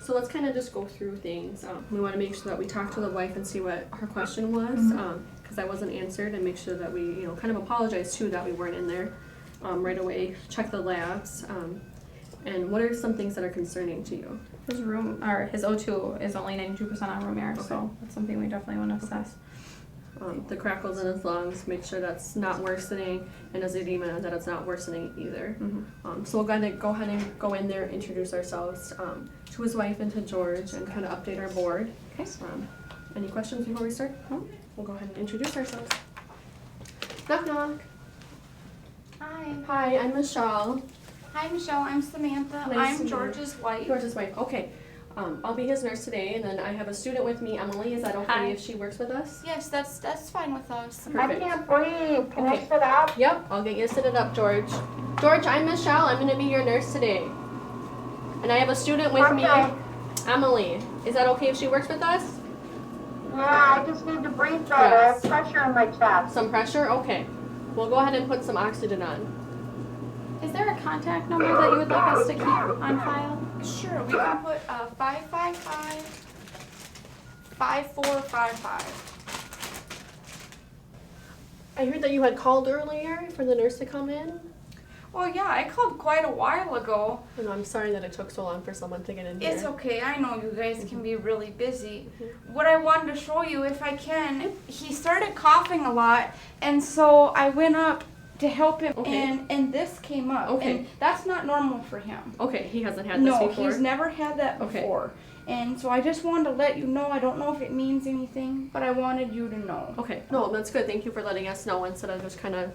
So let's kind of just go through things. We want to make sure that we talk to the wife and see what her question was, because that wasn't answered, and make sure that we, kind of apologize too that we weren't in there right away. Check the labs. And what are some things that are concerning to you? His room, or his O2 is only 92% on room air, so that's something we definitely want to assess. The crackles in his lungs, make sure that's not worsening, and his edema, that it's not worsening either. So we're going to go ahead and go in there, introduce ourselves to his wife and to George, and kind of update our board. Okay. Any questions before we start? No. We'll go ahead and introduce ourselves. Knock knock. Hi. Hi, I'm Michelle. Hi, Michelle. I'm Samantha. Nice to I'm meet you. George's wife. George's wife. Okay. I'll be his nurse today, and then I have a student with me, Emily. Is that okay Hi. if she works with us? Yes, that's fine with us. Perfect. I can't breathe. Can Okay. I sit up? Yep, I'll get you seated up, George. George, I'm Michelle. I'm going to be your nurse today. And I have a student with me, Okay. Emily. Is that okay if she works with us? Yeah, I just need to breathe better. I have pressure in my chest. Some pressure? Okay. We'll go ahead and put some oxygen on. Is there a contact number that you would like us to keep on file? Sure, we can put 555 5455. I heard that you had called earlier for the nurse to come in. Well, yeah, I called quite a while ago. And I'm sorry that it took so long for someone to get in here. It's okay. I know you guys can be really busy. What I wanted to show you, if I can, he started coughing a lot, and so I went up to help him, Okay. and this came up. Okay. And that's not normal for him. Okay, he hasn't had this No, before. he's never had that Okay. before. And so I just wanted to let you know. I don't know if it means anything, but I wanted you to know. Okay, no, that's good. Thank you for letting us know instead of just kind of,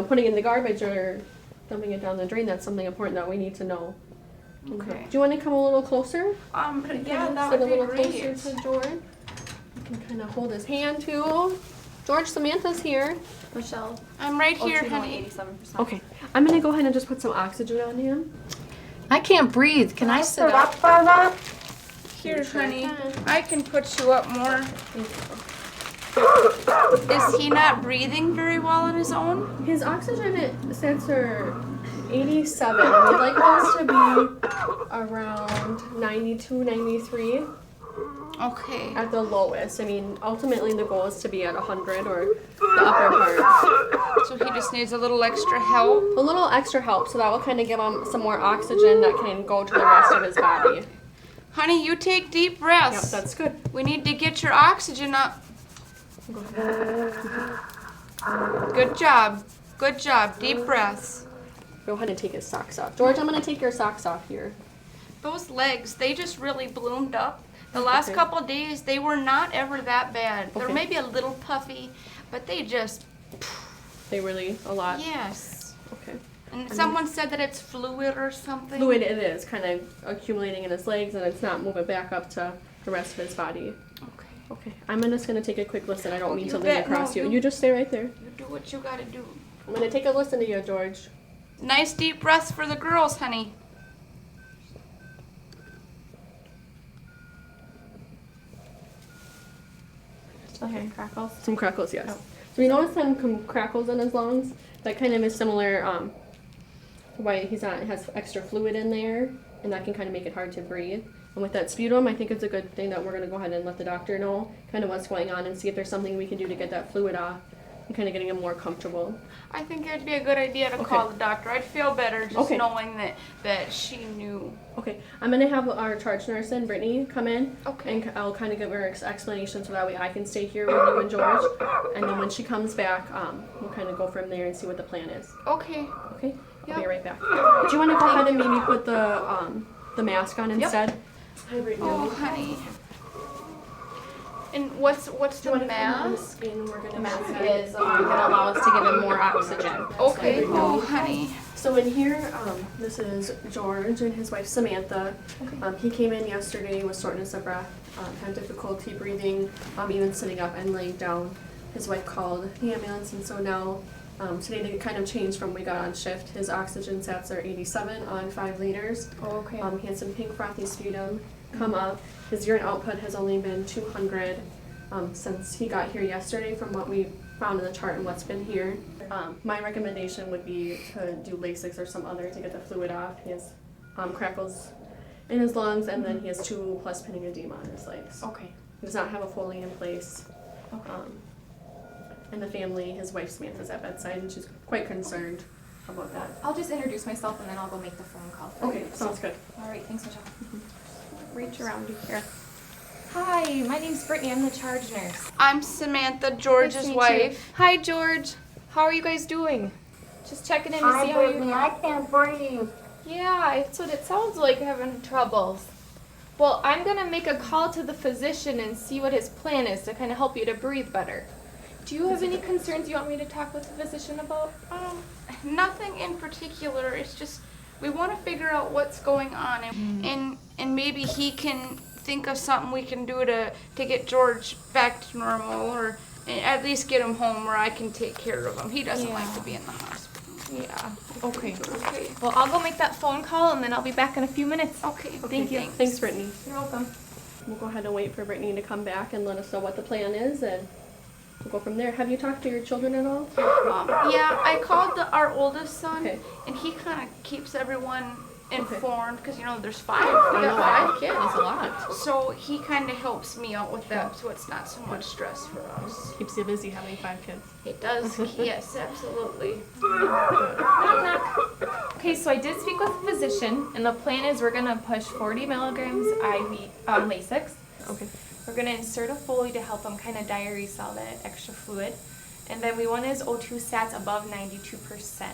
putting it in the garbage or dumping it down the drain. That's something important that we need to know. Okay. Do you want to come a little closer? Yeah, that Sit would a be little great. closer to George. You can kind of hold his hand too. George, Samantha's here. Michelle. I'm right here, O2 is only honey. 87%. Okay, I'm gonna go ahead and just put some oxygen on him. I can't breathe. Can I sit Sit up? up further? Here, Sure honey. can. I can put you up more. Is he not breathing very well on his own? His oxygen sensor 87. We'd like those to be around 92, 93 Okay. at the lowest. I mean, ultimately the goal is to be at 100 or the upper part. So he just needs a little extra help. A little extra help, so that will kind of give him some more oxygen that can go to the rest of his body. Honey, you take deep Yep, breaths. that's good. We need to get your oxygen up. Good job. Good job. Deep breaths. Go ahead and take his socks off. George, I'm going to take your socks off here. Those legs, they just really bloomed up. The last Okay. couple days, they were not ever that bad. They're Okay. maybe a little puffy, but they just, They really, a lot. yes. Okay. And someone said that it's fluid or something. Fluid it is, kind of accumulating in his legs, and it's not moving back up to the rest of his body. Okay. Okay, I'm just going to take a quick listen. I don't mean You to lean bet. across No, you. you- You just stay right there. You do what you gotta do. I'm going to take a listen to you, George. Nice deep breaths for the girls, honey. Okay. Crackles. Some crackles, yes. Oh. So we noticed some crackles in his lungs. That kind of is similar why has extra fluid in there, and that can kind of make it hard to breathe. And with that sputum, I think it's a good thing that we're going to go ahead and let the doctor know kind of what's going on and see if there's something we can do to get that fluid off and kind of getting him more comfortable. I think it'd be a good idea to Okay. call the doctor. I'd feel better just Okay. knowing that she knew. Okay, I'm going to have our charge nurse in, Brittany, come in. Okay. And I'll kind of give her explanation so that way I can stay here with you and George. And then when she comes back, we'll kind of go from there and see what the plan is. Okay. Okay? I'll be Yep. right back. Do you want to go ahead and maybe put the mask on instead? Hi, Brittany. Oh, honey. And what's Do the you want to come on the mask? screen? We're going to Mask is going to allow us to give him more oxygen. Okay. Oh, honey. So in here, this is George and his wife Samantha. He came in yesterday with shortness of breath, had difficulty breathing, even sitting up and laying down. His wife called the ambulance, and so now today they kind of changed from when we got on shift. His oxygen sats are 87 on 5 liters. Oh, okay. He had some pink frothy sputum come up. His urine output has only been 200 since he got here yesterday from what we found in the chart and what's been here. My recommendation would be to do Lasix or some other to get the fluid off. He has crackles in his lungs, and then he has 2+ pinning edema on his legs. Okay. He does not have a Foley in place. Okay. And the family, his wife Samantha's at bedside, and she's quite concerned about that. I'll just introduce myself and then I'll go make the phone call for Okay, you. sounds good. All right, thanks, Michelle. Reach around you here. Hi, my name's Brittany. I'm the charge nurse. I'm Samantha, George's wife. Hi, George. How are you guys doing? Just checking in to Hi, see how Brittany. you. I can't breathe. Yeah, that's what it sounds like, having troubles. Well, I'm gonna make a call to the physician and see what his plan is to kind of help you to breathe better. Do you have any concerns you want me to talk with the physician about? Nothing in particular. It's just we want to figure out what's going on, and maybe he can think of something we can do to get George back to normal, or at least get him home where I can take care of him. He doesn't like to be in the hospital. Yeah. Okay. Okay. Well, I'll go make that phone call and then I'll be back in a few minutes. Okay. Thank you. Thanks, Brittany. You're welcome. We'll go ahead and wait for Brittany to come back and let us know what the plan is, and we'll go from there. Have you talked to your children at all? Yeah, I called our oldest son, Okay. and he kind of keeps everyone informed because there's 5. I We know, got 5 kids. It's a lot. So he kind of helps me out with that, so it's not so much stress for us. Keeps you busy having 5 kids. It does, yes, absolutely. Okay, so I did speak with the physician, and the plan is we're gonna push 40 milligrams IV Lasix. Okay. We're gonna insert a Foley to help him kind of diurese all that extra fluid, and then we want his O2 stats above 92%.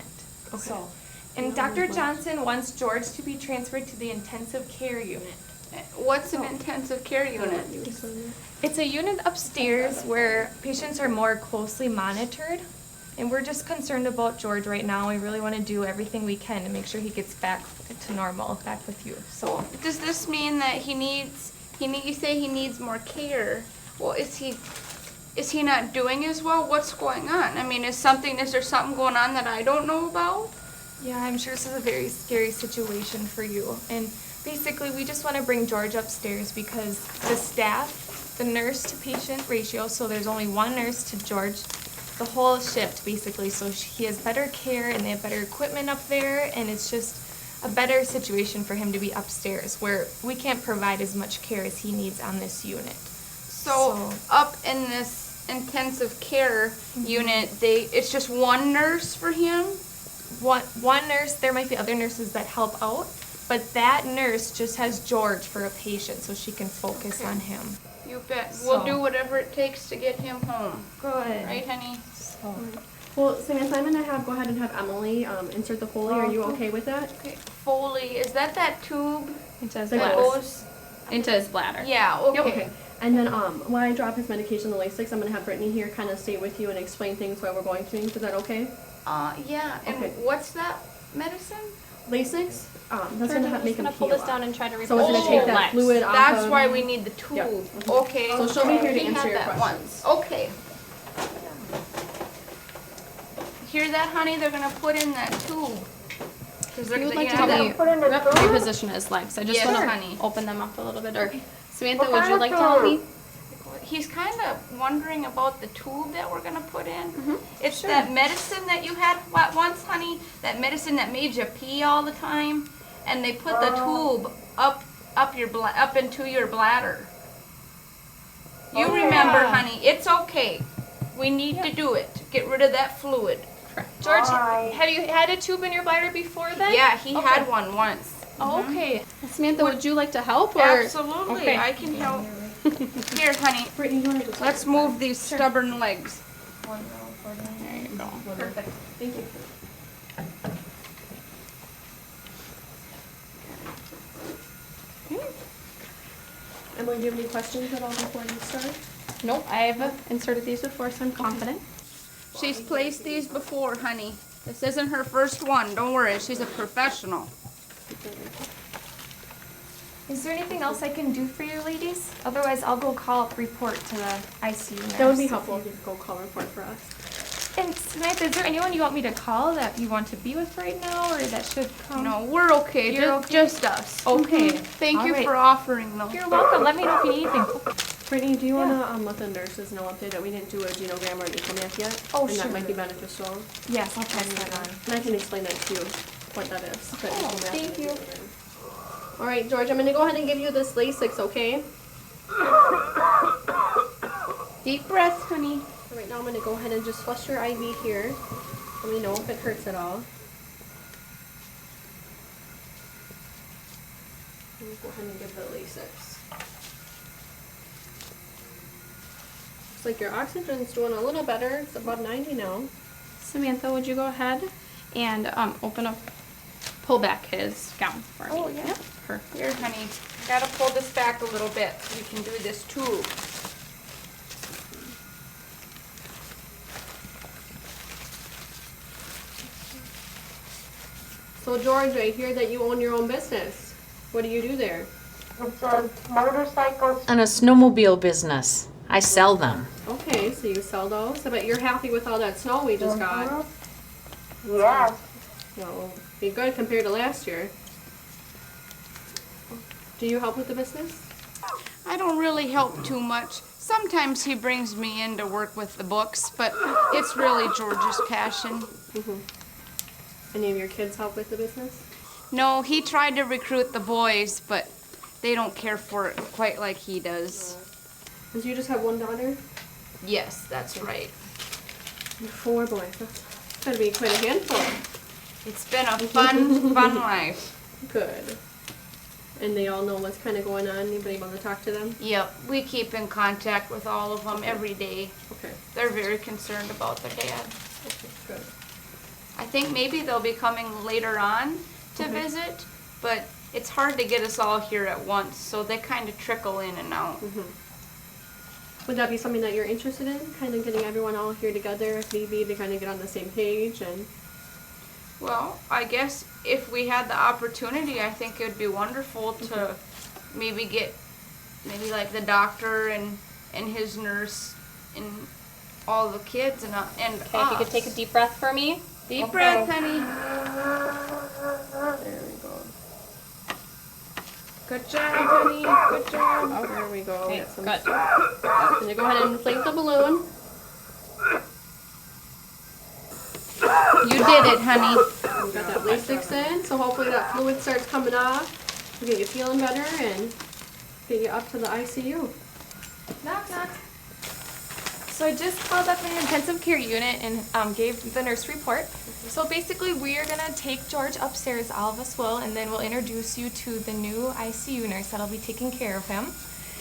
Okay. So, and Dr. Johnson wants George to be transferred to the intensive care unit. What's an intensive care unit? It's a unit upstairs where patients are more closely monitored, and we're just concerned about George right now. We really want to do everything we can to make sure he gets back to normal, back with you. So, Does this mean that you say he needs more care? Well, is he not doing as well? What's going on? I mean, is there something going on that I don't know about? yeah, I'm sure this is a very scary situation for you. And basically, we just want to bring George upstairs because the staff, the nurse to patient ratio, so there's only one nurse to George, the whole shift basically. So he has better care and they have better equipment up there, and it's just a better situation for him to be upstairs where we can't provide as much care as he needs on this unit. So up in this intensive care unit, it's just one nurse for him? One nurse, there might be other nurses that help out, but that nurse just has George for a patient so she can focus on him. You bet. So- We'll do whatever it takes to get him home. Good. Right, honey? So, Well, Samantha, I'm gonna go ahead and have Emily insert the Foley. Are you okay with that? Okay. Foley, is that tube Into his Like that bladder. goes? Into his bladder. Yeah, okay. Okay. And then when I drop his medication, the Lasix, I'm gonna have Brittany here kind of stay with you and explain things while we're going through things. Is that okay? Yeah, and Okay. what's that medicine? Lasix, that's gonna make him pull peel this down up. and try to replace So it's gonna take that legs. fluid off That's of- why we need the tube. Yep. Okay. So she'll be here to We answer had your that questions. once. Okay. Hear that, honey? They're gonna put in that tube. If you would like to have help me Put in the tube? reposition his legs, I just Yes, want to honey. open them up a little bit. Or Samantha, What would kind you of like to help me? tube? He's kind of wondering about the tube that we're gonna put in. Mm-hmm. It's that medicine that you had once, honey. That medicine that made you pee all the time, and they put the tube up into your bladder. You remember, honey? It's okay. We need to do it. Get rid of that fluid. George, Alright. have you had a tube in your bladder before then? Yeah, he Okay. had one once. Oh, okay. Samantha, would you like to help? Or Absolutely, Okay. I can help. Here, honey. Brittany, you wanna just Let's move these stubborn legs. There you go. Perfect. Thank you. Emily, do you have any questions at all before you start? Nope, I've inserted these before, so I'm confident. She's placed these before, honey. This isn't her first one. Don't worry, she's a professional. Is there anything else I can do for you ladies? Otherwise, I'll go call up report to the ICU nurse. That would be helpful if you could go call report for us. And Samantha, is there anyone you want me to call that you want to be with right now, or that should come? No, we're okay. You're okay? Just us. Okay. Thank All you right. for offering, though. You're welcome. Let me know if you need anything. Brittany, do you wanna let the nurses know up there that we didn't do a genogram or an echomath yet? Oh, And sure. that might be beneficial. Yes, I'll pass that on. And I can explain that to you, what that is. the Oh, echomath thank and the you. genogram. All right, George, I'm gonna go ahead and give you this Lasix, okay? Deep breath, honey. All right, now I'm gonna go ahead and just flush your IV here. Let me know if it hurts at all. Let me go ahead and give the Lasix. Looks like your oxygen's doing a little better. It's above 90 now. Samantha, would you go ahead and pull back his gown for me? Oh, yeah. Perfect. Here, honey. Gotta pull this back a little bit so you can do this tube. So George, I hear that you own your own business. What do you do there? It's a motorcycle. And a snowmobile business. I sell them. Okay, so you sell those. I bet you're happy with all that snow we just got. Yes. Well, be good compared to last year. Do you help with the business? I don't really help too much. Sometimes he brings me in to work with the books, but it's really George's passion. Any of your kids help with the business? No, he tried to recruit the boys, but they don't care for it quite like he does. Because you just have one daughter? Yes, that's right. 4 boys. That's gotta be quite a handful. It's been a fun, fun life. Good. And they all know what's kind of going on? Anybody able to talk to them? Yep, we keep in contact with all of them every day. Okay. They're very concerned about their dad. Okay, good. I think maybe they'll be coming later on to visit, but it's hard to get us all here at once, so they kind of trickle in and out. Would that be something that you're interested in? Kind of getting everyone all here together if need be to kind of get on the same page and... Well, I guess if we had the opportunity, I think it would be wonderful to maybe get like the doctor and his nurse and all the kids and Okay, if you could take a deep breath for me. Deep breath, honey. There we go. Good job, honey. Good job. Oh, there we go. Okay, Get some good. stuff. Can you go ahead and inflate the balloon? You did it, honey. We got that Lasix in, so hopefully that fluid starts coming off. We'll get you feeling better and get you up to the ICU. Knock, knock. So I just called up an intensive care unit and gave the nurse report. So basically we are gonna take George upstairs, all of us will, and then we'll introduce you to the new ICU nurse that'll be taking care of him.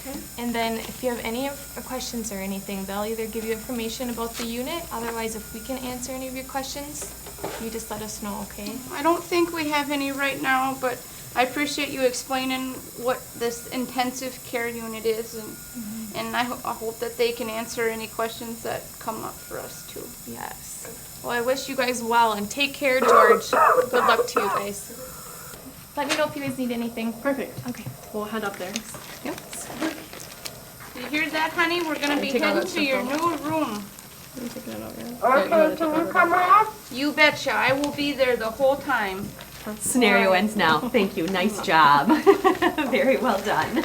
Okay. And then if you have any questions or anything, they'll either give you information about the unit, otherwise if we can answer any of your questions, you just let us know, okay? I don't think we have any right now, but I appreciate you explaining what this intensive care unit is, and I hope that they can answer any questions that come up for us too. Yes. Well, I wish you guys well and take care, George. Good luck to you guys. Let me know if you guys need anything. Perfect. Okay. We'll head up there. Yep. You hear that, honey? We're gonna be Take all heading that to your stuff new room. Okay, can you come with? You betcha. I will be there the whole time. Scenario ends now. Thank you. Nice job. Very well done.